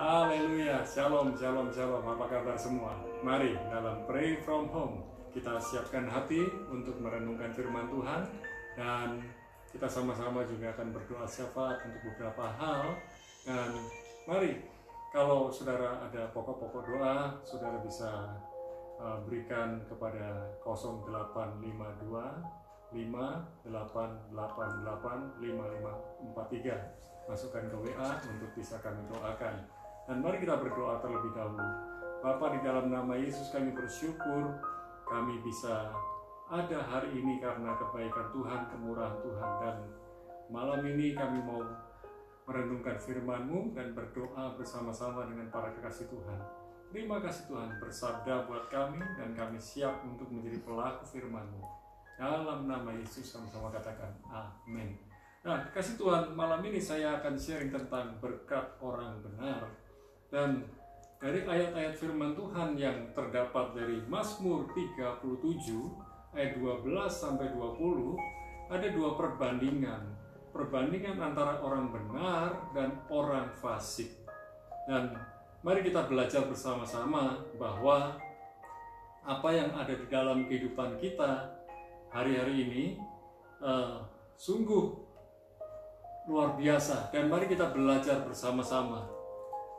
Haleluya, shalom, shalom, shalom. Apa kabar semua? Mari dalam Pray From Home kita siapkan hati untuk merenungkan firman Tuhan, dan kita sama-sama juga akan berdoa syafaat untuk beberapa hal. Dan mari, kalau saudara ada pokok-pokok doa, saudara bisa berikan kepada 0852 5888 5543. Masukkan ke WA untuk bisa kami doakan. Dan mari kita berdoa terlebih dahulu. Bapa, di dalam nama Yesus kami bersyukur kami bisa ada hari ini karena kebaikan Tuhan, kemurahan Tuhan. Dan malam ini kami mau merenungkan firman-Mu dan berdoa bersama-sama dengan para kekasih Tuhan. Terima kasih Tuhan, bersabda buat kami dan kami siap untuk menjadi pelaku firman-Mu. Dalam nama Yesus sama-sama katakan amin. Nah, kasih Tuhan, malam ini saya akan sharing tentang berkat orang benar. Dan dari ayat-ayat firman Tuhan yang terdapat dari Mazmur 37 ayat 12 sampai 20, ada dua perbandingan. Perbandingan antara orang benar dan orang fasik. Dan mari kita belajar bersama-sama bahwa apa yang ada di dalam kehidupan kita hari-hari ini sungguh luar biasa, dan mari kita belajar bersama-sama.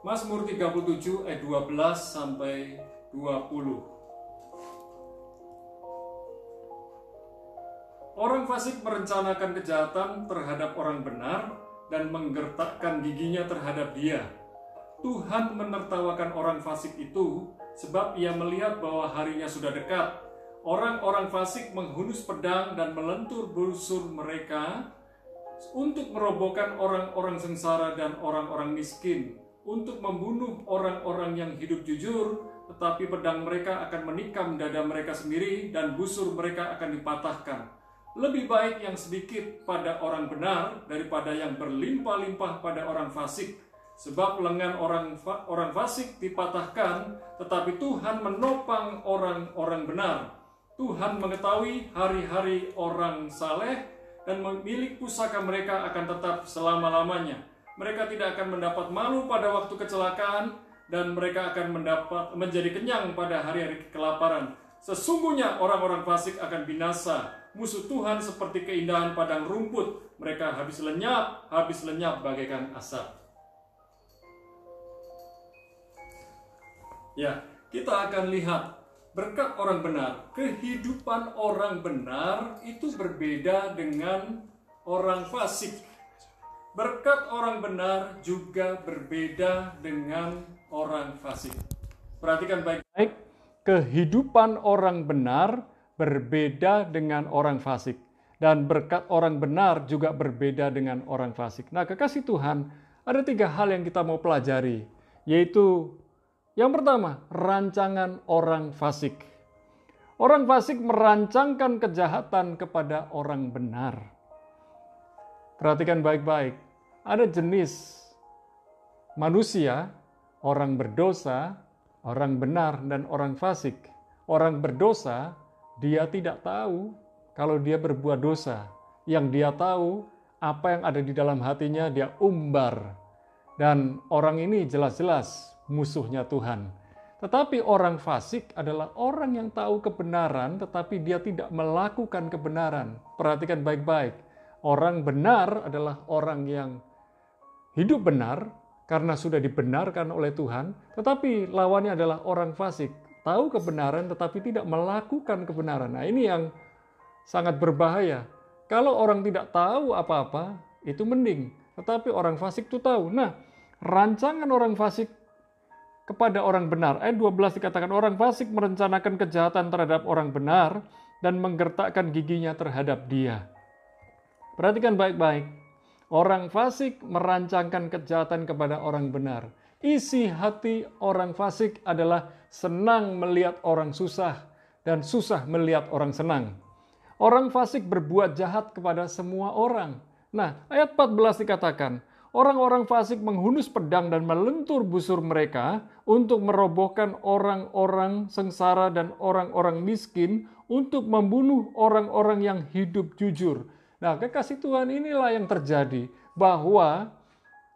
Mazmur 37 ayat 12 sampai 20. Orang fasik merencanakan kejahatan terhadap orang benar dan menggertakkan giginya terhadap dia. Tuhan menertawakan orang fasik itu sebab ia melihat bahwa harinya sudah dekat. Orang-orang fasik menghunus pedang dan melentur busur mereka untuk merobohkan orang-orang sengsara dan orang-orang miskin, untuk membunuh orang-orang yang hidup jujur, tetapi pedang mereka akan menikam dada mereka sendiri dan busur mereka akan dipatahkan. Lebih baik yang sedikit pada orang benar daripada yang berlimpah-limpah pada orang fasik, sebab lengan orang fasik dipatahkan, tetapi Tuhan menopang orang-orang benar. Tuhan mengetahui hari-hari orang saleh, dan milik pusaka mereka akan tetap selama-lamanya. Mereka tidak akan mendapat malu pada waktu kecelakaan, dan mereka akan menjadi kenyang pada hari-hari kelaparan. Sesungguhnya orang-orang fasik akan binasa. Musuh Tuhan seperti keindahan padang rumput. Mereka habis lenyap bagaikan asap. Ya, kita akan lihat berkat orang benar. Kehidupan orang benar itu berbeda dengan orang fasik. Berkat orang benar juga berbeda dengan orang fasik. Perhatikan baik-baik. Kehidupan orang benar berbeda dengan orang fasik. Dan berkat orang benar juga berbeda dengan orang fasik. Nah, kekasih Tuhan, ada 3 hal yang kita mau pelajari. Yaitu, yang pertama, rancangan orang fasik. Orang fasik merancangkan kejahatan kepada orang benar. Perhatikan baik-baik, ada jenis manusia, orang berdosa, orang benar, dan orang fasik. Orang berdosa, dia tidak tahu kalau dia berbuat dosa. Yang dia tahu, apa yang ada di dalam hatinya, dia umbar. Dan orang ini jelas-jelas musuhnya Tuhan. Tetapi orang fasik adalah orang yang tahu kebenaran, tetapi dia tidak melakukan kebenaran. Perhatikan baik-baik. Orang benar adalah orang yang hidup benar karena sudah dibenarkan oleh Tuhan, tetapi lawannya adalah orang fasik. Tahu kebenaran tetapi tidak melakukan kebenaran. Nah, ini yang sangat berbahaya. Kalau orang tidak tahu apa-apa, itu mending. Tetapi orang fasik itu tahu. Nah, rancangan orang fasik kepada orang benar. Ayat 12 dikatakan, orang fasik merencanakan kejahatan terhadap orang benar dan menggertakkan giginya terhadap dia. Perhatikan baik-baik. Orang fasik merancangkan kejahatan kepada orang benar. Isi hati orang fasik adalah senang melihat orang susah dan susah melihat orang senang. Orang fasik berbuat jahat kepada semua orang. Nah, ayat 14 dikatakan, orang-orang fasik menghunus pedang dan melentur busur mereka untuk merobohkan orang-orang sengsara dan orang-orang miskin, untuk membunuh orang-orang yang hidup jujur. Nah, kekasih Tuhan, inilah yang terjadi, bahwa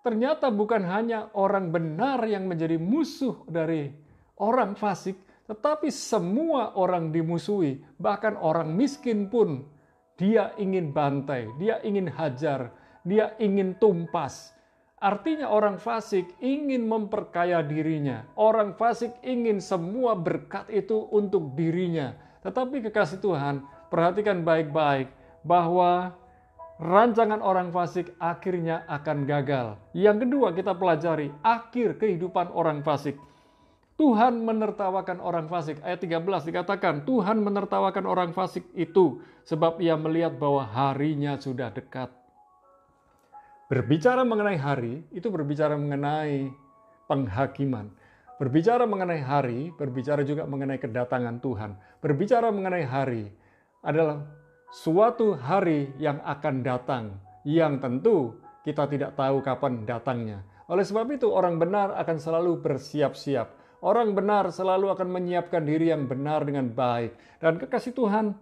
ternyata bukan hanya orang benar yang menjadi musuh dari orang fasik, tetapi semua orang dimusuhi. Bahkan orang miskin pun dia ingin bantai, dia ingin hajar, dia ingin tumpas. Artinya orang fasik ingin memperkaya dirinya. Orang fasik ingin semua berkat itu untuk dirinya. Tetapi kekasih Tuhan, perhatikan baik-baik bahwa rancangan orang fasik akhirnya akan gagal. Yang kedua kita pelajari akhir kehidupan orang fasik. Tuhan menertawakan orang fasik. Ayat 13 dikatakan, Tuhan menertawakan orang fasik itu sebab ia melihat bahwa harinya sudah dekat. Berbicara mengenai hari, itu berbicara mengenai penghakiman. Berbicara mengenai hari, berbicara juga mengenai kedatangan Tuhan. Berbicara mengenai hari adalah suatu hari yang akan datang, yang tentu kita tidak tahu kapan datangnya. Oleh sebab itu, orang benar akan selalu bersiap-siap. Orang benar selalu akan menyiapkan diri yang benar dengan baik. Dan kekasih Tuhan,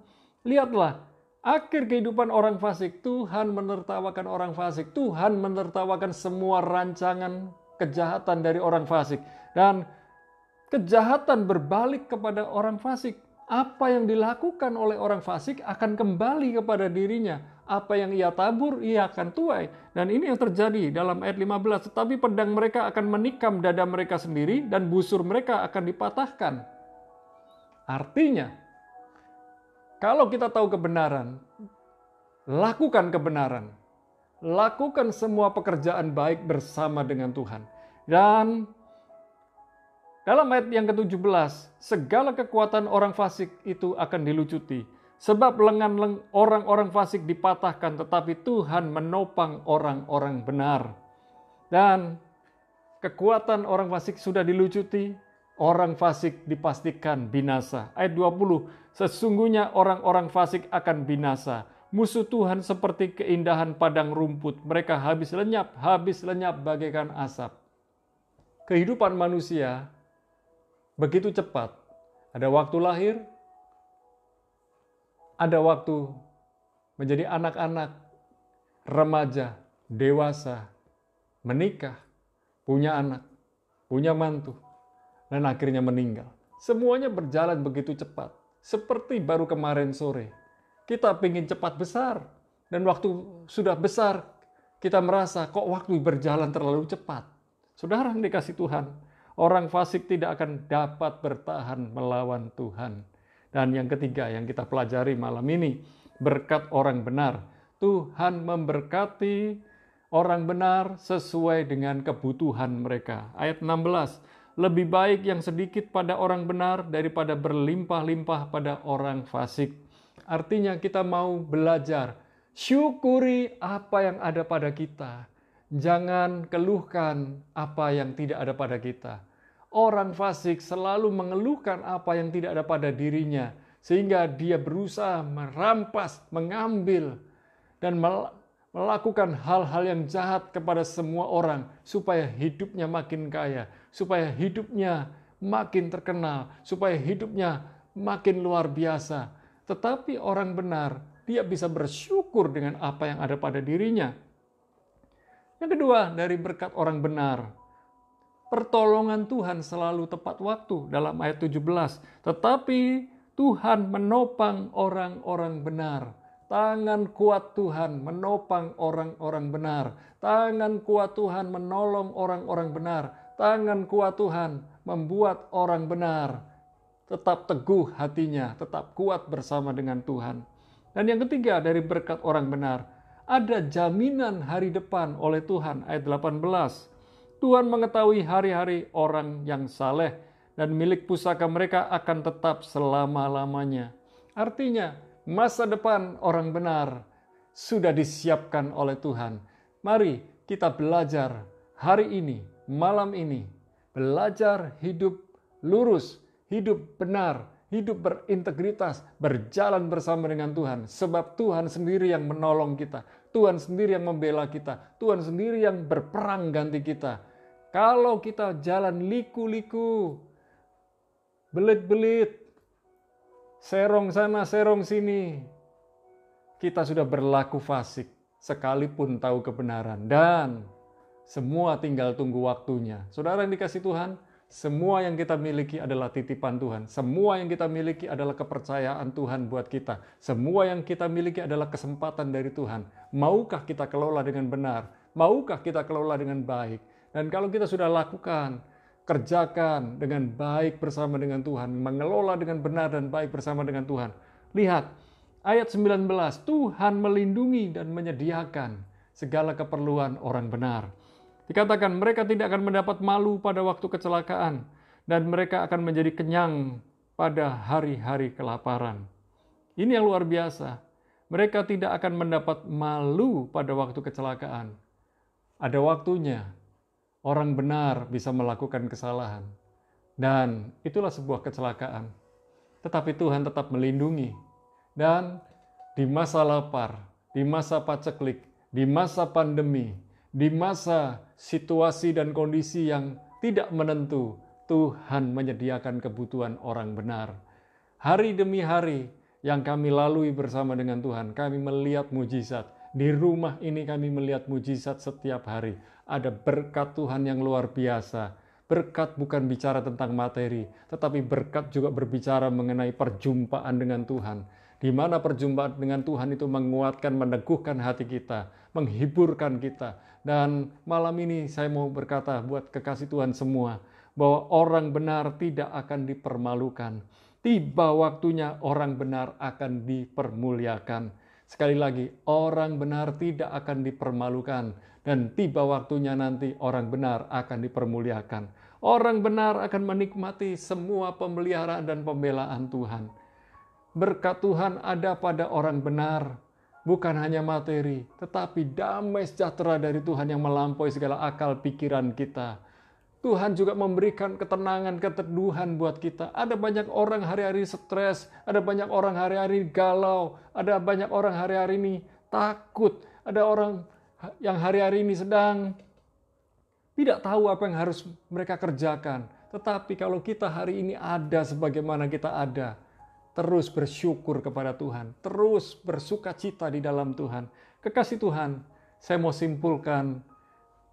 lihatlah, akhir kehidupan orang fasik, Tuhan menertawakan orang fasik. Tuhan menertawakan semua rancangan kejahatan dari orang fasik. Dan kejahatan berbalik kepada orang fasik. Apa yang dilakukan oleh orang fasik akan kembali kepada dirinya. Apa yang ia tabur, ia akan tuai. Dan ini yang terjadi dalam ayat 15. Tetapi pedang mereka akan menikam dada mereka sendiri dan busur mereka akan dipatahkan. Artinya, kalau kita tahu kebenaran, lakukan kebenaran. Lakukan semua pekerjaan baik bersama dengan Tuhan. Dan dalam ayat yang ke-17, segala kekuatan orang fasik itu akan dilucuti. Sebab lengan orang-orang fasik dipatahkan, tetapi Tuhan menopang orang-orang benar. Dan kekuatan orang fasik sudah dilucuti, orang fasik dipastikan binasa. Ayat 20, sesungguhnya orang-orang fasik akan binasa. Musuh Tuhan seperti keindahan padang rumput. Mereka habis lenyap bagaikan asap. Kehidupan manusia begitu cepat. Ada waktu lahir, ada waktu menjadi anak-anak, remaja, dewasa, menikah, punya anak, punya mantu, dan akhirnya meninggal. Semuanya berjalan begitu cepat. Seperti baru kemarin sore. Kita ingin cepat besar. Dan waktu sudah besar, kita merasa kok waktu berjalan terlalu cepat. Saudara yang dikasih Tuhan, orang fasik tidak akan dapat bertahan melawan Tuhan. Dan yang ketiga yang kita pelajari malam ini, berkat orang benar. Tuhan memberkati orang benar sesuai dengan kebutuhan mereka. Ayat 16, lebih baik yang sedikit pada orang benar daripada berlimpah-limpah pada orang fasik. Artinya kita mau belajar, syukuri apa yang ada pada kita. Jangan keluhkan apa yang tidak ada pada kita. Orang fasik selalu mengeluhkan apa yang tidak ada pada dirinya, sehingga dia berusaha merampas, mengambil, dan melakukan hal-hal yang jahat kepada semua orang, supaya hidupnya makin kaya, supaya hidupnya makin terkenal, supaya hidupnya makin luar biasa. Tetapi orang benar, dia bisa bersyukur dengan apa yang ada pada dirinya. Yang kedua, dari berkat orang benar, pertolongan Tuhan selalu tepat waktu dalam ayat 17. Tetapi Tuhan menopang orang-orang benar. Tangan kuat Tuhan menopang orang-orang benar. Tangan kuat Tuhan menolong orang-orang benar. Tangan kuat Tuhan membuat orang benar tetap teguh hatinya, tetap kuat bersama dengan Tuhan. Dan yang ketiga dari berkat orang benar, ada jaminan hari depan oleh Tuhan. Ayat 18. Tuhan mengetahui hari-hari orang yang saleh dan milik pusaka mereka akan tetap selama-lamanya. Artinya, masa depan orang benar sudah disiapkan oleh Tuhan. Mari kita belajar hari ini, malam ini, belajar hidup lurus, hidup benar, hidup berintegritas, berjalan bersama dengan Tuhan. Sebab Tuhan sendiri yang menolong kita, Tuhan sendiri yang membela kita, Tuhan sendiri yang berperang ganti kita. Kalau kita jalan liku-liku, belit-belit, serong sana, serong sini, kita sudah berlaku fasik sekalipun tahu kebenaran. Dan Semua tinggal tunggu waktunya. Saudara yang dikasih Tuhan, semua yang kita miliki adalah titipan Tuhan. Semua yang kita miliki adalah kepercayaan Tuhan buat kita. Semua yang kita miliki adalah kesempatan dari Tuhan. Maukah kita kelola dengan benar? Maukah kita kelola dengan baik? Dan kalau kita sudah lakukan, kerjakan dengan baik bersama dengan Tuhan, mengelola dengan benar dan baik bersama dengan Tuhan. Lihat, ayat 19, Tuhan melindungi dan menyediakan segala keperluan orang benar. Dikatakan mereka tidak akan mendapat malu pada waktu kecelakaan, dan mereka akan menjadi kenyang pada hari-hari kelaparan. Ini yang luar biasa. Mereka tidak akan mendapat malu pada waktu kecelakaan. Ada waktunya orang benar bisa melakukan kesalahan, dan itulah sebuah kecelakaan. Tetapi Tuhan tetap melindungi. Dan di masa lapar, di masa paceklik, di masa pandemi, di masa situasi dan kondisi yang tidak menentu, Tuhan menyediakan kebutuhan orang benar. Hari demi hari yang kami lalui bersama dengan Tuhan, kami melihat mujizat. Di rumah ini kami melihat mujizat setiap hari. Ada berkat Tuhan yang luar biasa. Berkat bukan bicara tentang materi, tetapi berkat juga berbicara mengenai perjumpaan dengan Tuhan. Di mana perjumpaan dengan Tuhan itu menguatkan, meneguhkan hati kita, menghiburkan kita. Dan malam ini saya mau berkata buat kekasih Tuhan semua, bahwa orang benar tidak akan dipermalukan. Tiba waktunya orang benar akan dipermuliakan. Sekali lagi, orang benar tidak akan dipermalukan. Dan tiba waktunya nanti orang benar akan dipermuliakan. Orang benar akan menikmati semua pemeliharaan dan pembelaan Tuhan. Berkat Tuhan ada pada orang benar. Bukan hanya materi, tetapi damai sejahtera dari Tuhan yang melampaui segala akal pikiran kita. Tuhan juga memberikan ketenangan, keteduhan buat kita. Ada banyak orang hari-hari stres, ada banyak orang hari-hari galau, ada banyak orang hari-hari ini takut, ada orang yang hari-hari ini sedang tidak tahu apa yang harus mereka kerjakan. Tetapi kalau kita hari ini ada sebagaimana kita ada, terus bersyukur kepada Tuhan, terus bersuka cita di dalam Tuhan. Kekasih Tuhan, saya mau simpulkan,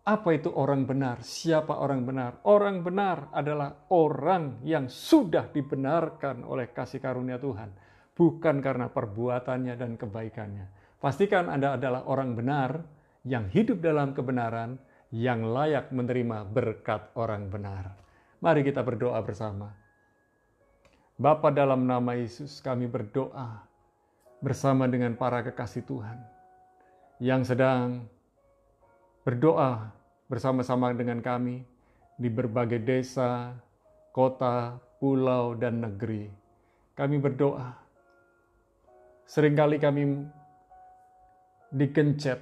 apa itu orang benar? Siapa orang benar? Orang benar adalah orang yang sudah dibenarkan oleh kasih karunia Tuhan, bukan karena perbuatannya dan kebaikannya. Pastikan Anda adalah orang benar yang hidup dalam kebenaran, yang layak menerima berkat orang benar. Mari kita berdoa bersama. Bapa, dalam nama Yesus kami berdoa bersama dengan para kekasih Tuhan yang sedang berdoa bersama-sama dengan kami di berbagai desa, kota, pulau, dan negeri. Kami berdoa. Seringkali kami dikencet,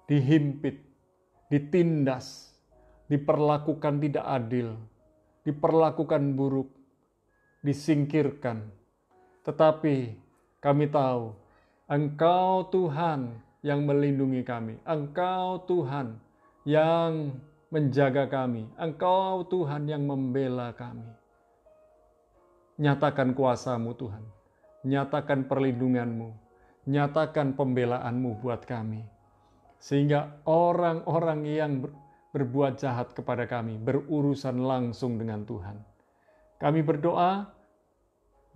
dihimpit, ditindas, diperlakukan tidak adil, diperlakukan buruk, disingkirkan. Tetapi kami tahu Engkau Tuhan yang melindungi kami. Engkau Tuhan yang menjaga kami. Engkau Tuhan yang membela kami. Nyatakan kuasa-Mu Tuhan. Nyatakan perlindungan-Mu. Nyatakan pembelaan-Mu buat kami. Sehingga orang-orang yang berbuat jahat kepada kami berurusan langsung dengan Tuhan. Kami berdoa,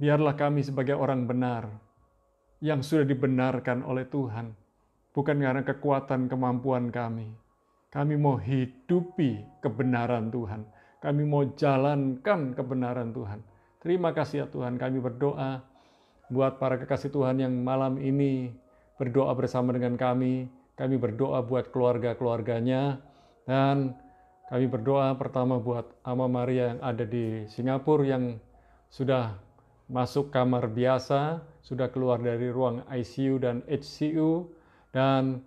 biarlah kami sebagai orang benar yang sudah dibenarkan oleh Tuhan. Bukan karena kekuatan kemampuan kami. Kami mau hidupi kebenaran Tuhan. Kami mau jalankan kebenaran Tuhan. Terima kasih ya Tuhan, kami berdoa buat para kekasih Tuhan yang malam ini berdoa bersama dengan kami. Kami berdoa buat keluarga-keluarganya. Dan kami berdoa pertama buat Ama Maria yang ada di Singapura yang sudah masuk kamar biasa, sudah keluar dari ruang ICU dan HCU, dan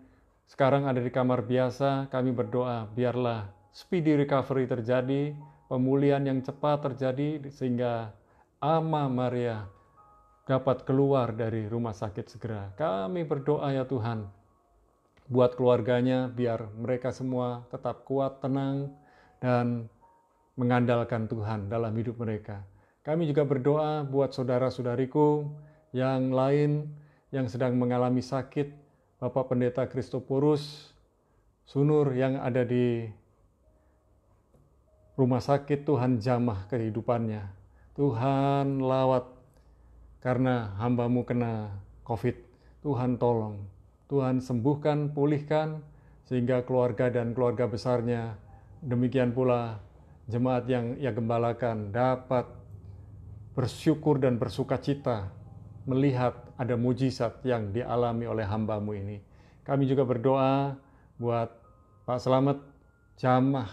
sekarang ada di kamar biasa. Kami berdoa biarlah speedy recovery terjadi, pemulihan yang cepat terjadi sehingga Ama Maria dapat keluar dari rumah sakit segera. Kami berdoa ya Tuhan, buat keluarganya, biar mereka semua tetap kuat, tenang, dan mengandalkan Tuhan dalam hidup mereka. Kami juga berdoa buat saudara-saudariku yang lain yang sedang mengalami sakit, Bapak Pendeta Kristoporus Sunur yang ada di rumah sakit, Tuhan jamah kehidupannya. Tuhan lawat karena hamba-Mu kena COVID. Tuhan tolong, Tuhan sembuhkan, pulihkan, sehingga keluarga dan keluarga besarnya, demikian pula jemaat yang Ia gembalakan, dapat bersyukur dan bersuka cita melihat ada mujizat yang dialami oleh hamba-Mu ini. Kami juga berdoa buat Pak Selamat, jamah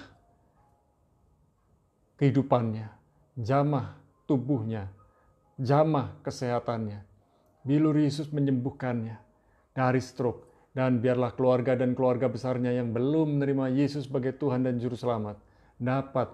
kehidupannya, jamah tubuhnya, jamah kesehatannya. Bilur Yesus menyembuhkannya dari stroke. Dan biarlah keluarga dan keluarga besarnya yang belum menerima Yesus sebagai Tuhan dan Juru Selamat dapat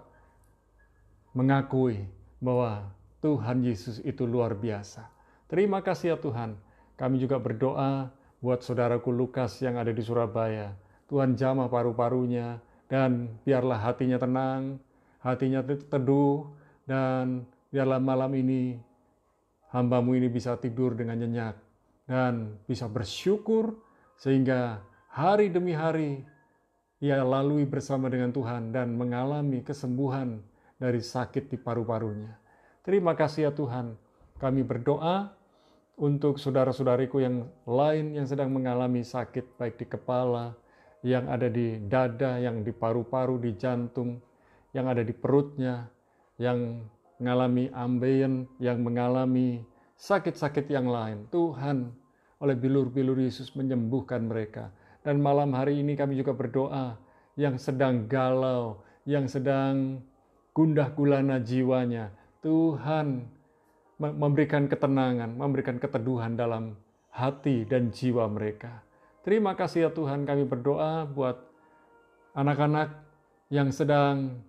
mengakui bahwa Tuhan Yesus itu luar biasa. Terima kasih ya Tuhan. Kami juga berdoa buat saudaraku Lukas yang ada di Surabaya. Tuhan jamah paru-parunya dan biarlah hatinya tenang, hatinya teduh, dan biarlah malam ini hamba-Mu ini bisa tidur dengan nyenyak dan bisa bersyukur sehingga hari demi hari ia lalui bersama dengan Tuhan dan mengalami kesembuhan dari sakit di paru-parunya. Terima kasih ya Tuhan. Kami berdoa untuk saudara-saudariku yang lain yang sedang mengalami sakit baik di kepala, yang ada di dada, yang di paru-paru, di jantung, yang ada di perutnya, yang mengalami ambeien, yang mengalami sakit-sakit yang lain. Tuhan, oleh bilur-bilur Yesus menyembuhkan mereka. Dan malam hari ini kami juga berdoa yang sedang galau, yang sedang gundah gulana jiwanya. Tuhan memberikan ketenangan, memberikan keteduhan dalam hati dan jiwa mereka. Terima kasih ya Tuhan, kami berdoa buat anak-anak yang sedang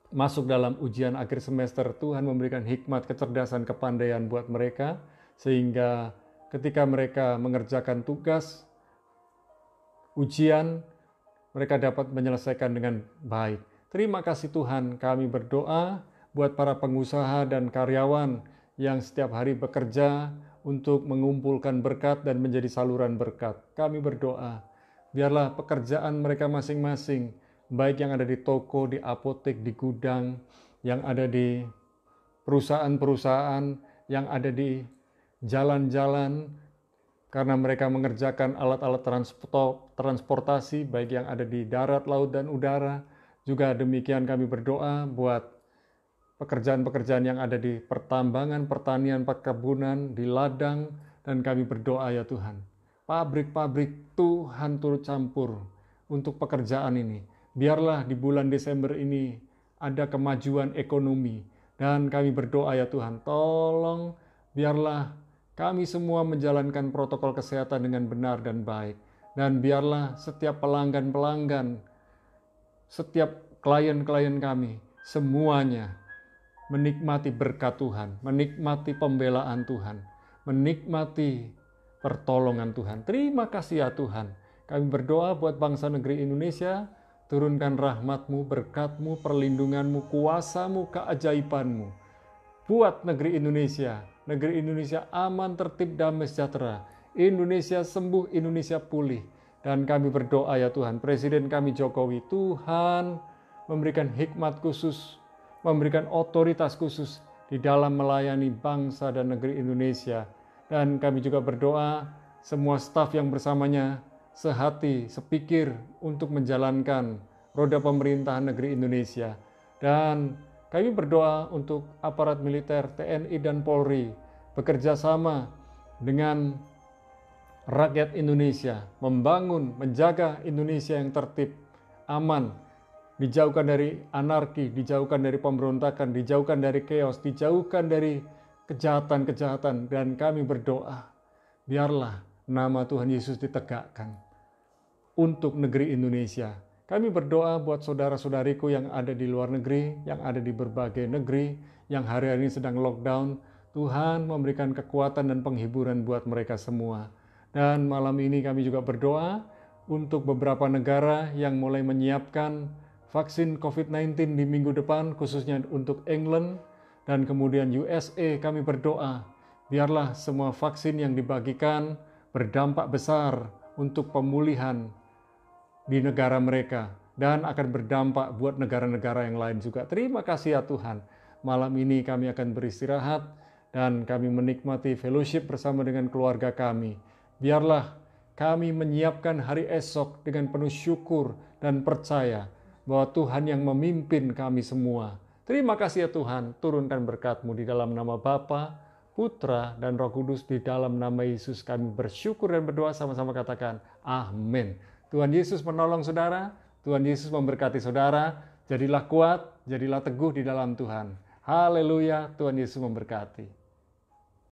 masuk dalam ujian akhir semester. Tuhan memberikan hikmat, kecerdasan, kepandaian buat mereka, sehingga ketika mereka mengerjakan tugas, ujian, mereka dapat menyelesaikan dengan baik. Terima kasih Tuhan, kami berdoa buat para pengusaha dan karyawan yang setiap hari bekerja untuk mengumpulkan berkat dan menjadi saluran berkat. Kami berdoa, biarlah pekerjaan mereka masing-masing, baik yang ada di toko, di apotek, di gudang, yang ada di perusahaan-perusahaan, yang ada di jalan-jalan, karena mereka mengerjakan alat-alat transportasi, baik yang ada di darat, laut, dan udara. Juga demikian kami berdoa buat pekerjaan-pekerjaan yang ada di pertambangan, pertanian, perkebunan, di ladang, dan kami berdoa ya Tuhan. Pabrik-pabrik Tuhan turut campur untuk pekerjaan ini. Biarlah di bulan Desember ini ada kemajuan ekonomi. Dan kami berdoa ya Tuhan, tolong biarlah kami semua menjalankan protokol kesehatan dengan benar dan baik. Dan biarlah setiap pelanggan-pelanggan, setiap klien-klien kami, semuanya menikmati berkat Tuhan, menikmati pembelaan Tuhan, menikmati pertolongan Tuhan. Terima kasih ya Tuhan. Kami berdoa buat bangsa negeri Indonesia, turunkan rahmat-Mu, berkat-Mu, perlindungan-Mu, kuasa-Mu, keajaiban-Mu. Buat negeri Indonesia aman, tertib, damai, sejahtera. Indonesia sembuh, Indonesia pulih. Dan kami berdoa ya Tuhan, Presiden kami Jokowi, Tuhan memberikan hikmat khusus, memberikan otoritas khusus di dalam melayani bangsa dan negeri Indonesia. Dan kami juga berdoa semua staf yang bersamanya sehati, sepikir untuk menjalankan roda pemerintahan negeri Indonesia. Dan kami berdoa untuk aparat militer, TNI dan Polri bekerja sama dengan rakyat Indonesia, membangun, menjaga Indonesia yang tertib, aman, dijauhkan dari anarki, dijauhkan dari pemberontakan, dijauhkan dari chaos, dijauhkan dari kejahatan-kejahatan. Dan kami berdoa, biarlah nama Tuhan Yesus ditegakkan untuk negeri Indonesia. Kami berdoa buat saudara-saudariku yang ada di luar negeri, yang ada di berbagai negeri, yang hari-hari ini sedang lockdown. Tuhan memberikan kekuatan dan penghiburan buat mereka semua. Dan malam ini kami juga berdoa untuk beberapa negara yang mulai menyiapkan vaksin COVID-19 di minggu depan, khususnya untuk England dan kemudian USA. Kami berdoa, biarlah semua vaksin yang dibagikan berdampak besar untuk pemulihan di negara mereka dan akan berdampak buat negara-negara yang lain juga. Terima kasih ya Tuhan. Malam ini kami akan beristirahat dan kami menikmati fellowship bersama dengan keluarga kami. Biarlah kami menyiapkan hari esok dengan penuh syukur dan percaya bahwa Tuhan yang memimpin kami semua. Terima kasih ya Tuhan, turunkan berkat-Mu di dalam nama Bapa, Putra, dan Roh Kudus. Di dalam nama Yesus kami bersyukur dan berdoa, sama-sama katakan amin. Tuhan Yesus menolong saudara, Tuhan Yesus memberkati saudara. Jadilah kuat, jadilah teguh di dalam Tuhan. Haleluya, Tuhan Yesus memberkati.